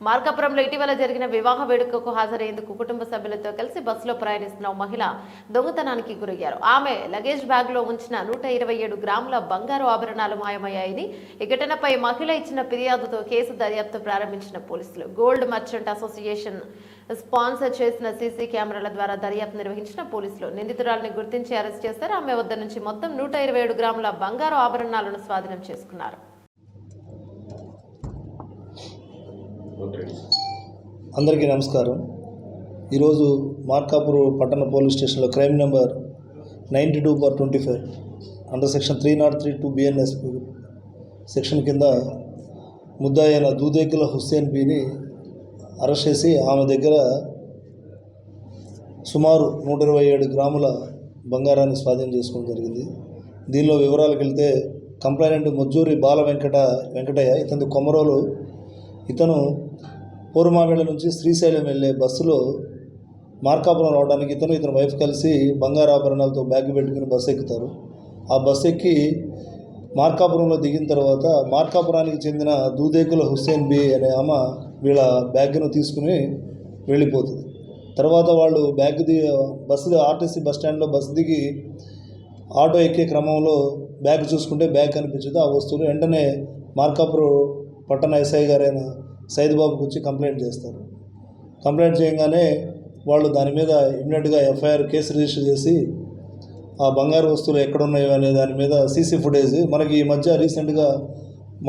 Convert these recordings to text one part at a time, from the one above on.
మార్కాపురంలో ఇటీవల జరిగిన వివాహ వేడుకకు హాజరయ్యేందుకు కుటుంబ సభ్యులతో కలిసి బస్సులో ప్రయాణిస్తున్న మహిళ దొంగతనానికి గురయ్యారు. ఆమె లగేజ్ బ్యాగ్ లో ఉంచిన 127 గ్రాముల బంగారు ఆభరణాలు మాయమయ్యాయని ఈ ఘటనపై మహిళ ఇచ్చిన ఫిర్యాదుతో కేసు దర్యాప్తు ప్రారంభించిన పోలీసులు గోల్డ్ మర్చెంట్ అసోసియేషన్ స్పాన్సర్ చేసిన సీసీ కెమెరాల ద్వారా దర్యాప్తు నిర్వహించిన పోలీసులు నిందితురాలిని గుర్తించి అరెస్ట్ చేశారు. ఆమె వద్ద నుంచి మొత్తం 127 గ్రాముల బంగారు ఆభరణాలను స్వాధీనం చేసుకున్నారు. అందరికీ నమస్కారం. ఈరోజు మార్కాపురం పట్టణ పోలీస్ స్టేషన్లో crime number 92/25 under section 303 BNS section కింద ముద్దాయి అయిన దూదేకుల హుస్సేన్ బిని అరెస్ట్ చేసి ఆమె దగ్గర సుమారు 127 గ్రాముల బంగారాన్ని స్వాధీనం చేసుకోవడం జరిగింది. దీనిలో వివరాలకు వెళ్తే కంప్లైనెంట్ మొజ్జూరి బాల వెంకటయ్య ఇతని కొమరోలు. ఇతను పూర్వమామిళ్ళ నుంచి శ్రీశైలం వెళ్ళే బస్సులో మార్కాపురం రావడానికి ఇతని వైఫ్ కలిసి బంగారు ఆభరణాలతో బ్యాగ్ పెట్టుకుని బస్సు ఎక్కుతారు. ఆ బస్సు ఎక్కి మార్కాపురంలో దిగిన తర్వాత మార్కాపురానికి చెందిన దూదేకుల హుస్సేన్ బి అనే ఆమె వీళ్ళ బ్యాగ్ను తీసుకుని వెళ్ళిపోతుంది. తర్వాత వాళ్ళు బస్సు ఆర్టీసీ బస్ స్టాండ్లో బస్సు దిగి ఆటో ఎక్కే క్రమంలో బ్యాగ్ చూసుకుంటే బ్యాగ్ కనిపించదు. ఆ వస్తువులు వెంటనే మార్కాపురం పట్టణ ఎస్ఐ గారైన సైదుబాబుకి వచ్చి కంప్లైంట్ చేస్తారు. కంప్లైంట్ చేయగానే వాళ్ళు దాని మీద ఇమ్మీడియట్గా ఎఫ్ఐఆర్ కేసు రిజిస్టర్ చేసి ఆ బంగారు వస్తువులు ఎక్కడున్నాయో అనే దాని మీద సీసీ ఫుటేజ్ మనకి ఈ మధ్య రీసెంట్గా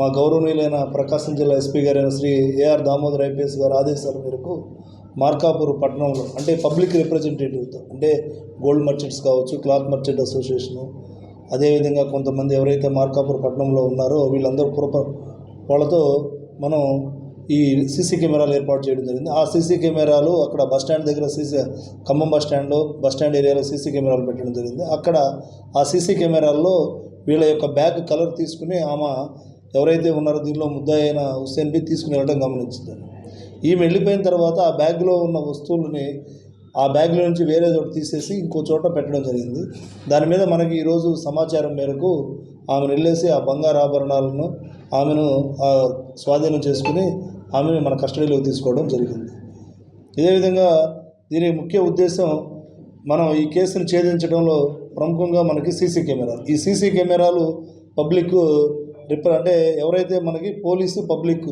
మా గౌరవనీయులైన ప్రకాశం జిల్లా ఎస్పీ గారైన శ్రీ ఏఆర్ దామోదర్ ఐపీఎస్ గారి ఆదేశాల మేరకు మార్కాపురం పట్టణంలో అంటే పబ్లిక్ రిప్రజెంటేటివ్తో అంటే గోల్డ్ మర్చెంట్స్ కావచ్చు, క్లాత్ మర్చెంట్ అసోసియేషను, అదేవిధంగా కొంతమంది ఎవరైతే మార్కాపురం పట్టణంలో ఉన్నారో వీళ్ళందరూ వాళ్ళతో మనం ఈ సీసీ కెమెరాలు ఏర్పాటు చేయడం జరిగింది. ఆ సీసీ కెమెరాలు అక్కడ బస్టాండ్ దగ్గర ఖమ్మం బస్టాండ్ ఏరియాలో సీసీ కెమెరాలు పెట్టడం జరిగింది. అక్కడ ఆ సీసీ కెమెరాల్లో వీళ్ళ యొక్క బ్యాగ్ కలర్ తీసుకుని ఆమె ఎవరైతే ఉన్నారో దీనిలో ముద్దాయి అయిన హుస్సేన్ బి తీసుకుని వెళ్ళడం గమనించింది. ఈమె వెళ్ళిపోయిన తర్వాత ఆ బ్యాగ్లో ఉన్న వస్తువులని ఆ బ్యాగ్లో నుంచి వేరే చోట తీసేసి ఇంకో చోట పెట్టడం జరిగింది. దాని మీద మనకి ఈరోజు సమాచారం మేరకు ఆమెను వెళ్ళేసి ఆ బంగారు ఆభరణాలను ఆమెను స్వాధీనం చేసుకుని ఆమెను మన కస్టడీలోకి తీసుకోవడం జరిగింది. ఇదే విధంగా దీని ముఖ్య ఉద్దేశం మనం ఈ కేసును ఛేదించడంలో ప్రముఖంగా మనకి సీసీ కెమెరాలు. ఈ సీసీ కెమెరాలు పబ్లిక్ అంటే ఎవరైతే మనకి పోలీసు పబ్లిక్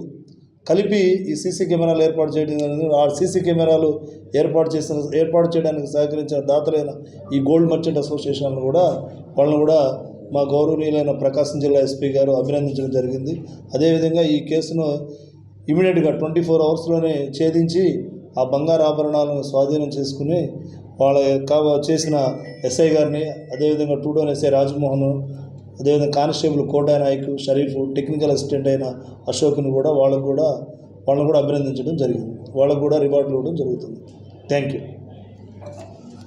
కలిపి ఈ సీసీ కెమెరాలు ఏర్పాటు చేయడం జరిగింది. ఆ సీసీ కెమెరాలు ఏర్పాటు చేయడానికి సహకరించిన దాతలైన ఈ గోల్డ్ మర్చెంట్ అసోసియేషన్ వాళ్ళని కూడా మా గౌరవనీయులైన ప్రకాశం జిల్లా ఎస్పీ గారు అభినందించడం జరిగింది. అదేవిధంగా ఈ కేసును ఇమీడియట్గా 24 అవర్స్లోనే ఛేదించి ఆ బంగారు ఆభరణాలను స్వాధీనం చేసుకుని వాళ్ళ చేసిన ఎస్ఐ గారిని, అదేవిధంగా 2 డౌన్ ఎస్ఐ రాజమోహన్, అదేవిధంగా constable Kota Nayak, Sharif, technical assistant అయిన అశోక్ని కూడా వాళ్ళని కూడా అభినందించడం జరిగింది. వాళ్ళకు కూడా రివార్డులు ఇవ్వడం జరుగుతుంది. Thank you.